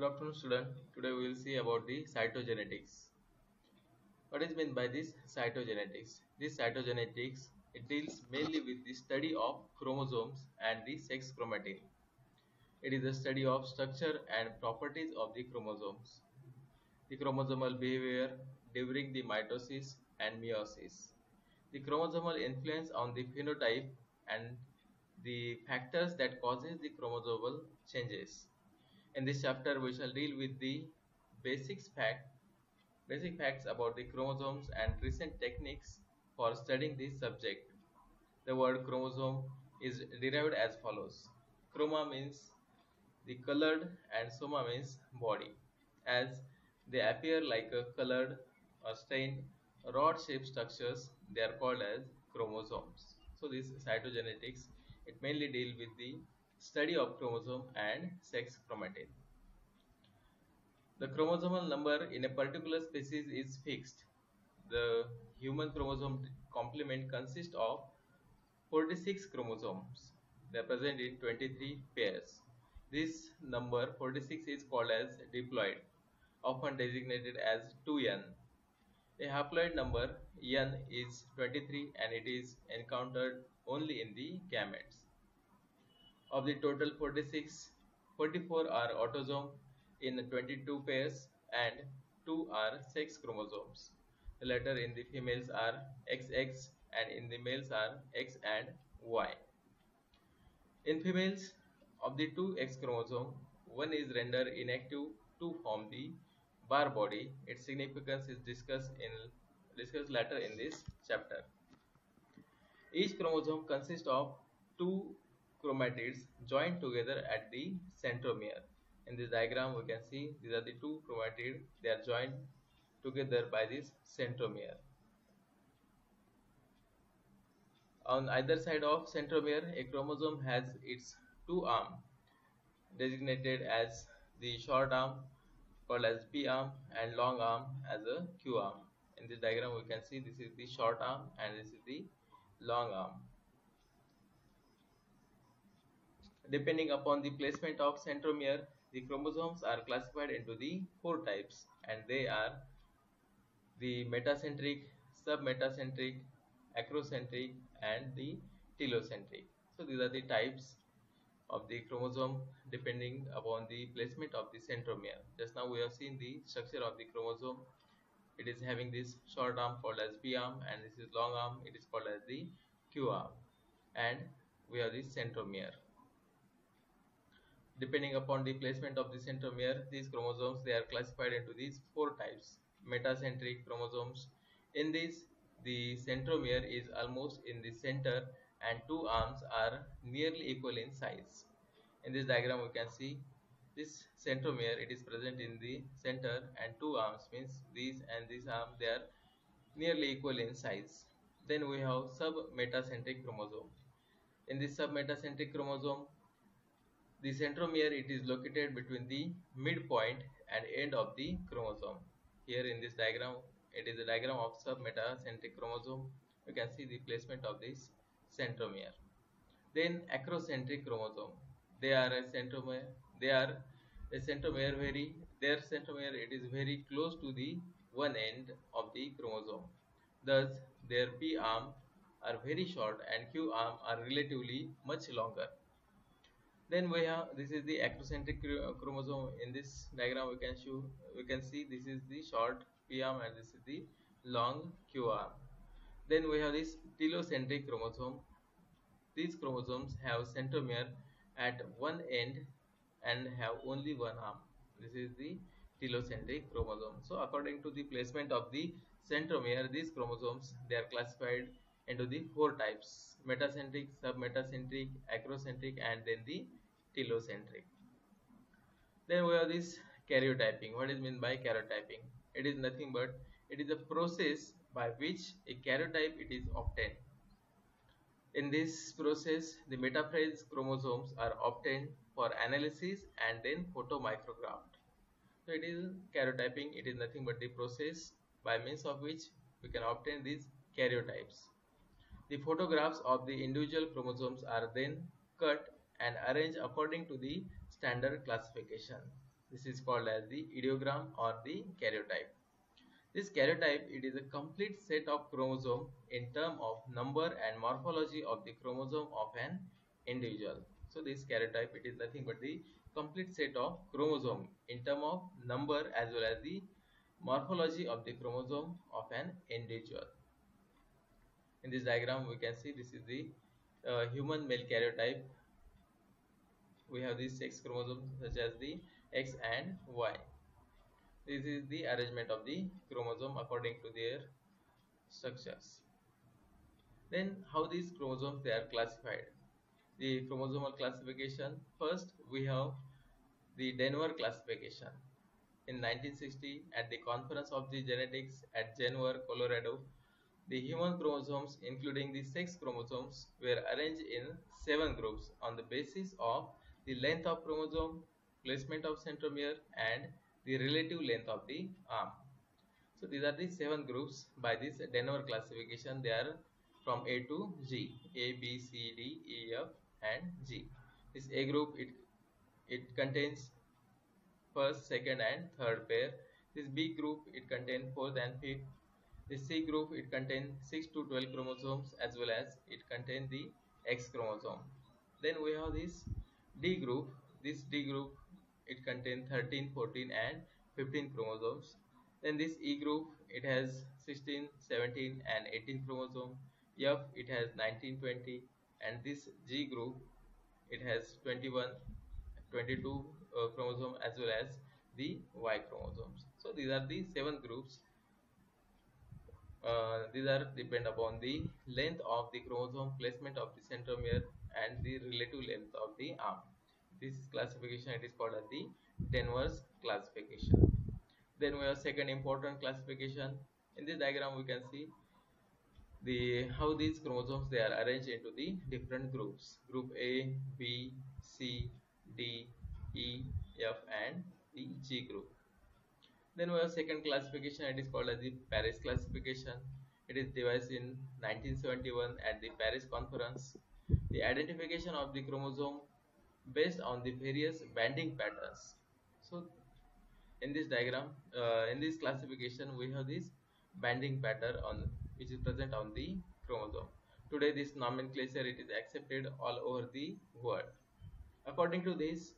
Good afternoon, student. Today we will see about the cytogenetics. What is meant by this cytogenetics? This cytogenetics it deals mainly with the study of chromosomes and the sex chromatin. It is the study of structure and properties of the chromosomes, the chromosomal behavior during the mitosis and meiosis, the chromosomal influence on the phenotype, and the factors that causes the chromosomal changes. In this chapter, we shall deal with the basics fact, basic facts about the chromosomes and recent techniques for studying this subject. The word chromosome is derived as follows. Chroma means the colored and soma means body. As they appear like a colored or stained rod-shaped structures, they are called as chromosomes. So this cytogenetics, it mainly deal with the study of chromosome and sex chromatin. The chromosomal number in a particular species is fixed. The human chromosome complement consists of 46 chromosomes. They are present in 23 pairs. This number 46 is called as diploid, often designated as 2n. A haploid number n is 23 and it is encountered only in the gametes. Of the total 46, 44 are autosome in 22 pairs and 2 are sex chromosomes. The latter in the females are XX and in the males are X and Y. In females, of the two X chromosome, one is rendered inactive to form the bar body. Its significance is discussed later in this chapter. Each chromosome consists of two chromatids joined together at the centromere. In this diagram, we can see these are the two chromatids. They are joined together by this centromere. On either side of centromere, a chromosome has its two arms, designated as the short arm called as P arm and long arm as a Q arm. In this diagram, we can see this is the short arm and this is the long arm. Depending upon the placement of centromere, the chromosomes are classified into the four types, and they are the metacentric, submetacentric, acrocentric, and the telocentric. So these are the types of the chromosome depending upon the placement of the centromere. Just now we have seen the structure of the chromosome. It is having this short arm called as P arm, and this is long arm, it is called as the Q arm, and we have the centromere. Depending upon the placement of the centromere, these chromosomes they are classified into these four types. Metacentric chromosomes. In this, the centromere is almost in the center and two arms are nearly equal in size. In this diagram we can see this centromere, it is present in the center and two arms means these and this arm they are nearly equal in size. Then we have submetacentric chromosome. In this submetacentric chromosome, the centromere it is located between the midpoint and end of the chromosome. Here in this diagram, it is a diagram of submetacentric chromosome. You can see the placement of this centromere. Then acrocentric chromosome. They are a centromere. They are a centromere very. Their centromere it is very close to the one end of the chromosome. Thus, their P arm are very short and Q arm are relatively much longer. Then we have this is the acrocentric chromosome. In this diagram we can see this is the short P arm and this is the long Q arm. Then we have this telocentric chromosome. These chromosomes have centromere at one end and have only one arm. This is the telocentric chromosome. So according to the placement of the centromere, these chromosomes they are classified into the four types: metacentric, submetacentric, acrocentric, and then the telocentric. Then we have this karyotyping. What is meant by karyotyping? It is nothing but it is a process by which a karyotype it is obtained. In this process, the metaphase chromosomes are obtained for analysis and then photomicrographed. So it is karyotyping. It is nothing but the process by means of which we can obtain these karyotypes. The photographs of the individual chromosomes are then cut and arranged according to the standard classification. This is called as the ideogram or the karyotype. This karyotype, it is a complete set of chromosome in term of number and morphology of the chromosome of an individual. So this karyotype, it is nothing but the complete set of chromosome in term of number as well as the morphology of the chromosome of an individual. In this diagram we can see this is the human male karyotype. We have these sex chromosomes such as the X and Y. This is the arrangement of the chromosome according to their structures. Then how these chromosomes they are classified? The chromosomal classification, first we have the Denver classification. In 1960 at the Conference of the Genetics at Denver, Colorado, the human chromosomes including the sex chromosomes were arranged in 7 groups on the basis of the length of chromosome, placement of centromere and the relative length of the arm. So these are the 7 groups by this Denver classification. They are from A to G, A, B, C, D, E, F and G. This A group, it contains first, second and third pair. This B group, it contains fourth and fifth. This C group, it contains 6 to 12 chromosomes as well as it contains the X chromosome. Then we have this D group. This D group, it contains 13, 14 and 15 chromosomes. Then this E group, it has 16, 17 and 18 chromosome. F, it has 19, 20 and this G group, it has 21, 22 chromosome as well as the Y chromosomes. So these are the 7 groups. These are depend upon the length of the chromosome, placement of the centromere and the relative length of the arm. This classification it is called as the Denver's classification. Then we have second important classification. In this diagram we can see the how these chromosomes they are arranged into the different groups. Group A, B, C, D, E, F and the G group. Then we have second classification, it is called as the Paris classification. It is devised in 1971 at the Paris conference. The identification of the chromosome based on the various banding patterns. So in this diagram, in this classification, we have this banding pattern on which is present on the chromosome. Today, this nomenclature it is accepted all over the world. According to this,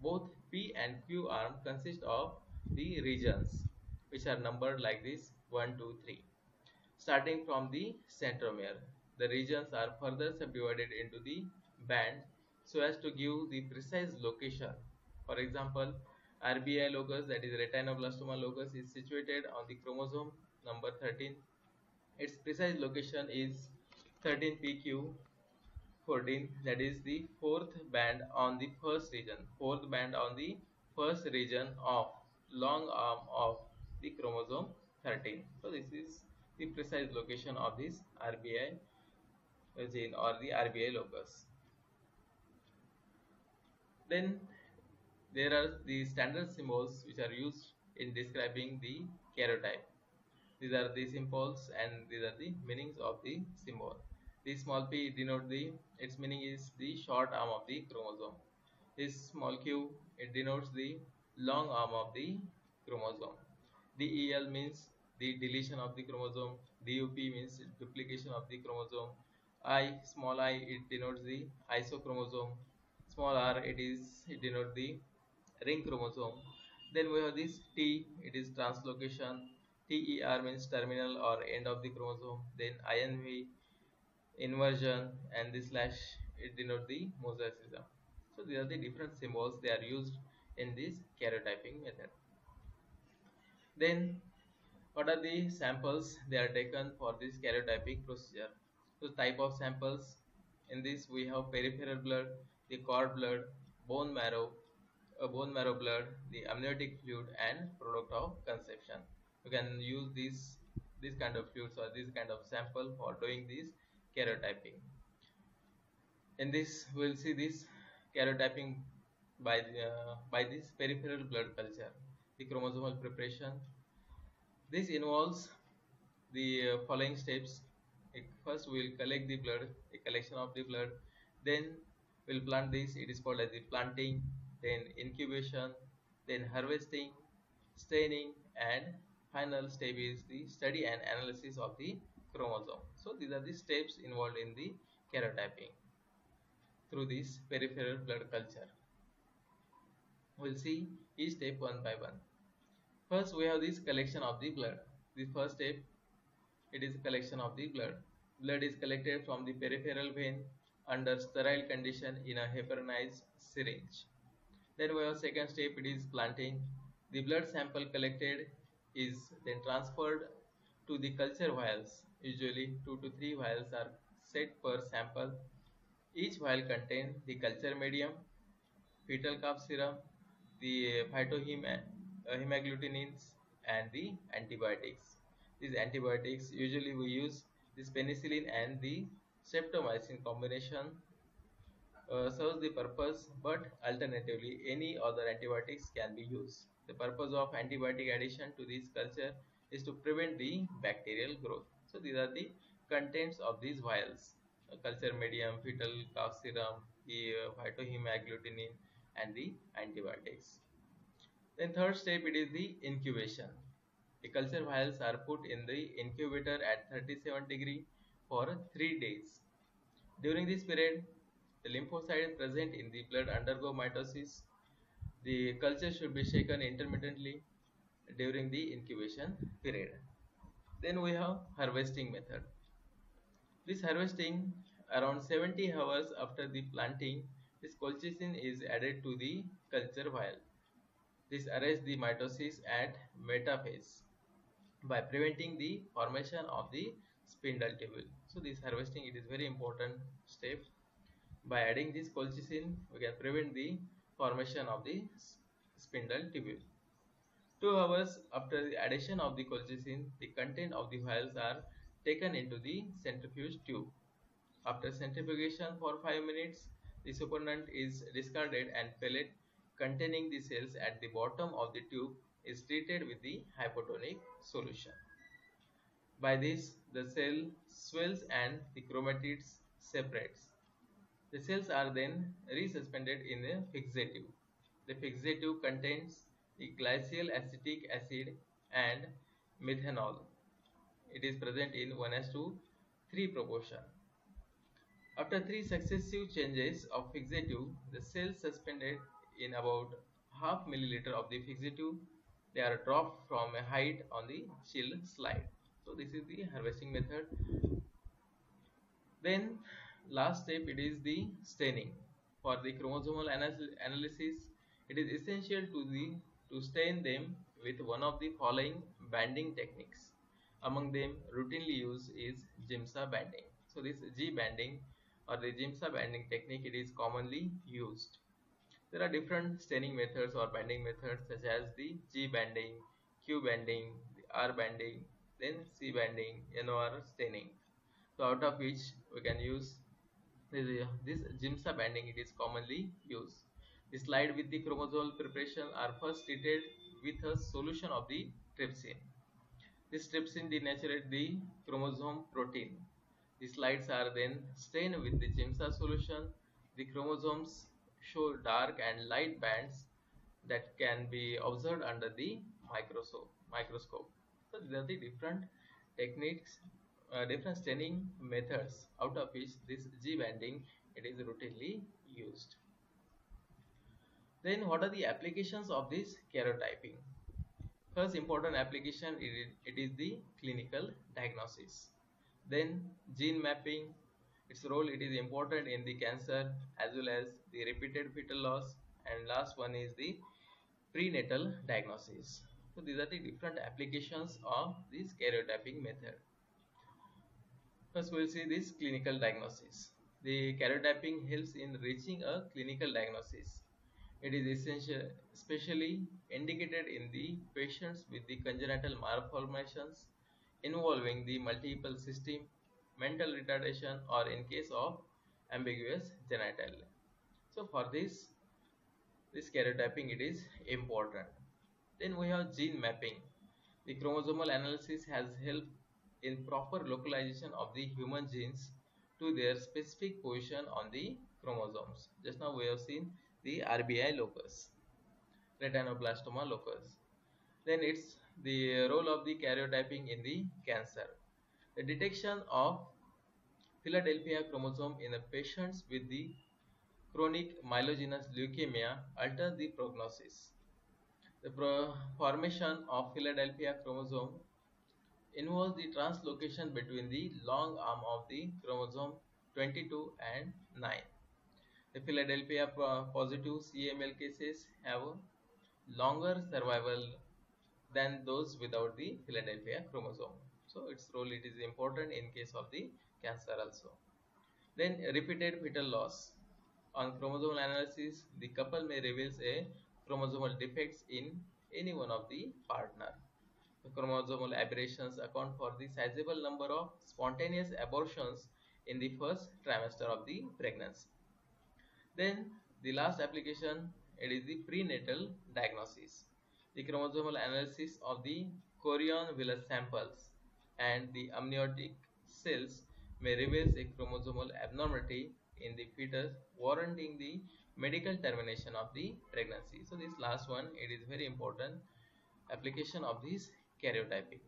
both P and Q arm consist of the regions which are numbered like this 1, 2, 3. Starting from the centromere, the regions are further subdivided into the bands so as to give the precise location. For example, RBI locus, that is retinoblastoma locus, is situated on the chromosome number 13. Its precise location is 13PQ 14, that is the fourth band on the first region, of long arm of the chromosome 13. So this is the precise location of this RBI gene or the RBI locus. Then there are the standard symbols which are used in describing the karyotype. These are the symbols and these are the meanings of the symbol. The small p denote its meaning is the short arm of the chromosome. This small q it denotes the long arm of the chromosome. DEL means the deletion of the chromosome. DUP means duplication of the chromosome. Small I it denotes the isochromosome. Small r it denotes the ring chromosome. Then we have this T, it is translocation. TER means terminal or end of the chromosome. Then INV, inversion, and the slash it denotes the mosaicism. So these are the different symbols they are used in this karyotyping method. Then what are the samples they are taken for this karyotyping procedure? So type of samples, in this we have peripheral blood, the cord blood, bone marrow, bone marrow blood, the amniotic fluid and product of conception. You can use this kind of fluids or this kind of sample for doing this karyotyping. In this we will see this karyotyping by this peripheral blood culture, the chromosomal preparation. This involves the following steps. First we will collect the blood, a collection of the blood, then we will plant this, it is called as the planting, then incubation, then harvesting, staining, and final step is the study and analysis of the chromosome. So these are the steps involved in the karyotyping through this peripheral blood culture. We'll see each step one by one. First, we have this collection of the blood. The first step, it is collection of the blood. Blood is collected from the peripheral vein under sterile condition in a heparinized syringe. Then we have second step, it is planting. The blood sample collected is then transferred to the culture vials. Usually 2 to 3 vials are set per sample. Each vial contains the culture medium, fetal calf serum, the phytohemagglutinin, and the antibiotics. These antibiotics usually we use this penicillin and the streptomycin combination serves the purpose, but alternatively any other antibiotics can be used. The purpose of antibiotic addition to this culture is to prevent the bacterial growth. So these are the contents of these vials: culture medium, fetal calf serum, the phytohemagglutinin, and the antibiotics. Then third step, it is the incubation. The culture vials are put in the incubator at 37 degrees for 3 days. During this period, the lymphocytes present in the blood undergo mitosis. The culture should be shaken intermittently during the incubation period. Then we have harvesting method. This harvesting, around 70 hours after the planting, this colchicine is added to the culture vial. This arrests the mitosis at metaphase by preventing the formation of the spindle tubule. So this harvesting, it is very important step. By adding this colchicine, we can prevent the formation of the spindle tubule. 2 hours after the addition of the colchicine, the content of the vials are taken into the centrifuge tube. After centrifugation for 5 minutes, the supernatant is discarded and pellet containing the cells at the bottom of the tube is treated with the hypotonic solution. By this, the cell swells and the chromatids separates. The cells are then resuspended in a fixative. The fixative contains the glycyl acetic acid and methanol. It is present in 1:3 proportion. After 3 successive changes of fixative, the cells suspended in about half milliliter of the fixative, they are dropped from a height on the chill slide. So this is the harvesting method. Then last step, it is the staining. For the chromosomal analysis, it is essential to stain them with one of the following banding techniques. Among them, routinely used is Giemsa banding. So this G banding or the Giemsa banding technique, it is commonly used. There are different staining methods or banding methods such as the G banding, Q banding, the R banding, then C banding, NOR staining. So out of which we can use this Giemsa banding, it is commonly used. The slide with the chromosomal preparation are first treated with a solution of the trypsin. This trypsin denaturates the chromosome protein. The slides are then stained with the Giemsa solution. The chromosomes show dark and light bands that can be observed under the microscope. So these are the different techniques, different staining methods, out of which this G banding, it is routinely used. Then what are the applications of this karyotyping? First important application, it is the clinical diagnosis. Then gene mapping, its role, it is important in the cancer as well as the repeated fetal loss, and last one is the prenatal diagnosis. So these are the different applications of this karyotyping method. First we will see this clinical diagnosis. The karyotyping helps in reaching a clinical diagnosis. It is essential, especially indicated in the patients with the congenital malformations involving the multiple system, mental retardation, or in case of ambiguous genitalia. So for this karyotyping, it is important. Then we have gene mapping. The chromosomal analysis has helped in proper localization of the human genes to their specific position on the chromosomes. Just now we have seen the RBI locus. retinoblastoma locus. Then it's the role of the karyotyping in the cancer. The detection of Philadelphia chromosome in the patients with the chronic myelogenous leukemia alters the prognosis. The formation of Philadelphia chromosome involves the translocation between the long arm of the chromosome 22 and 9. The Philadelphia positive CML cases have longer survival than those without the Philadelphia chromosome. So its role it is important in case of the cancer also. Then repeated fetal loss. On chromosomal analysis, the couple may reveal a chromosomal defects in any one of the partner. The chromosomal aberrations account for the sizable number of spontaneous abortions in the first trimester of the pregnancy. Then the last application, it is the prenatal diagnosis. The chromosomal analysis of the chorion villus samples and the amniotic cells may reveal a chromosomal abnormality in the fetus warranting the medical termination of the pregnancy. So this last one, it is very important application of this karyotyping.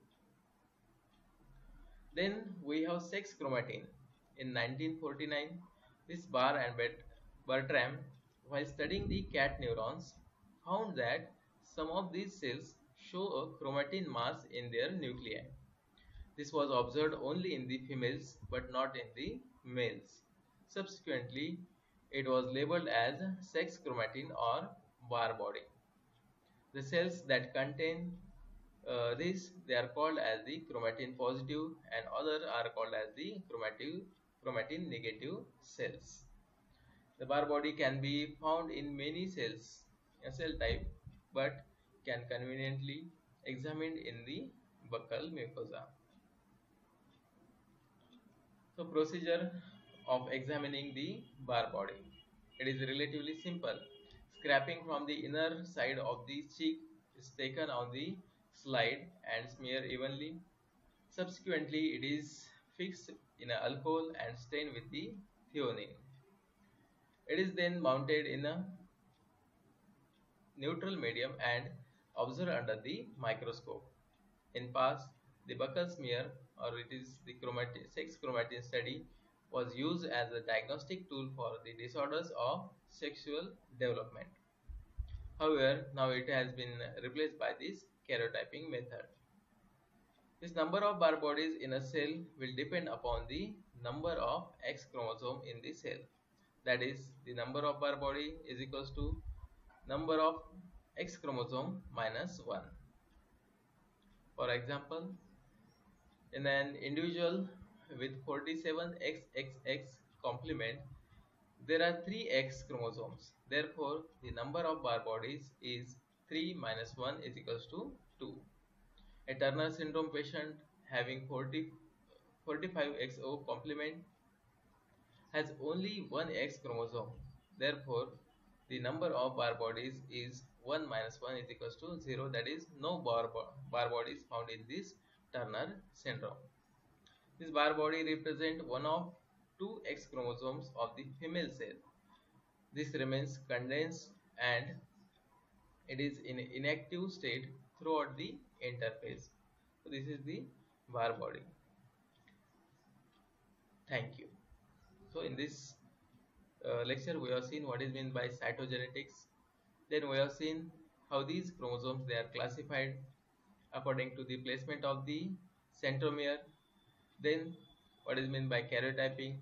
Then we have sex chromatin. In 1949, this Barr and Bertram, while studying the cat neurons, found that some of these cells show a chromatin mass in their nuclei. This was observed only in the females but not in the males. Subsequently, it was labeled as sex chromatin or Barr body. The cells that contain this they are called as the chromatin positive and other are called as the chromatin negative cells. The Barr body can be found in many cells, a cell type, but can conveniently examined in the buccal mucosa. So procedure of examining the Barr body. It is relatively simple. Scraping from the inner side of the cheek is taken on the slide and smeared evenly. Subsequently, it is fixed in an alcohol and stained with the theanine. It is then mounted in a neutral medium and observed under the microscope. In past, the buccal smear or it is the sex chromatin study was used as a diagnostic tool for the disorders of sexual development. However, now it has been replaced by this karyotyping method. This number of Barr bodies in a cell will depend upon the number of X chromosome in the cell. That is, the number of Barr body is equals to number of X chromosome minus 1. For example, in an individual with 47XXX complement, there are 3 X chromosomes. Therefore, the number of Barr bodies is 3 minus 1 is equals to 2. A Turner syndrome patient having 45XO complement has only one X chromosome. Therefore, the number of Barr bodies is 1 minus 1 is equals to 0. That is, no Barr bodies found in this Turner syndrome. This Barr body represents one of 2 X chromosomes of the female cell. This remains condensed and it is in inactive state throughout the interphase. So this is the Barr body. Thank you. So in this lecture we have seen what is meant by cytogenetics. Then we have seen how these chromosomes they are classified according to the placement of the centromere. Then what is meant by karyotyping,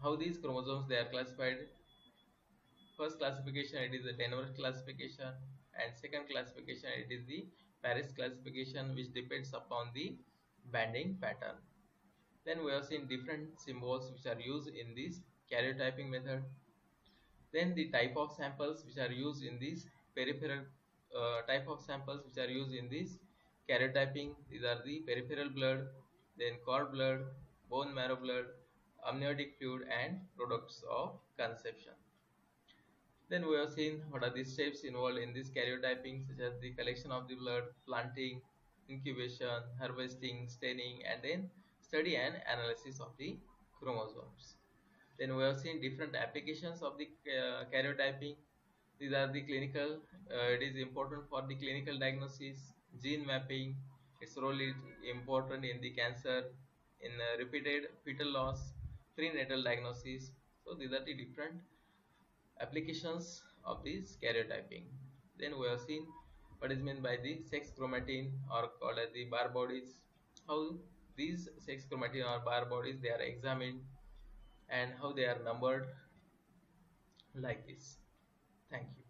how these chromosomes they are classified. First classification it is the Denver classification and second classification it is the Paris classification which depends upon the banding pattern. Then we have seen different symbols which are used in this karyotyping method. Then the type of samples which are used in this peripheral type of samples which are used in this karyotyping. These are the peripheral blood, then cord blood, bone marrow blood, amniotic fluid and products of conception. Then we have seen what are the steps involved in this karyotyping such as the collection of the blood, planting, incubation, harvesting, staining and then study and analysis of the chromosomes. Then we have seen different applications of the karyotyping These are the clinical, it is important for the clinical diagnosis, gene mapping, its role is important in the cancer, in repeated fetal loss, prenatal diagnosis. So these are the different applications of this karyotyping. Then we have seen what is meant by the sex chromatin or called as the Barr bodies, how these sex chromatin or Barr bodies they are examined and how they are numbered like this. Thank you.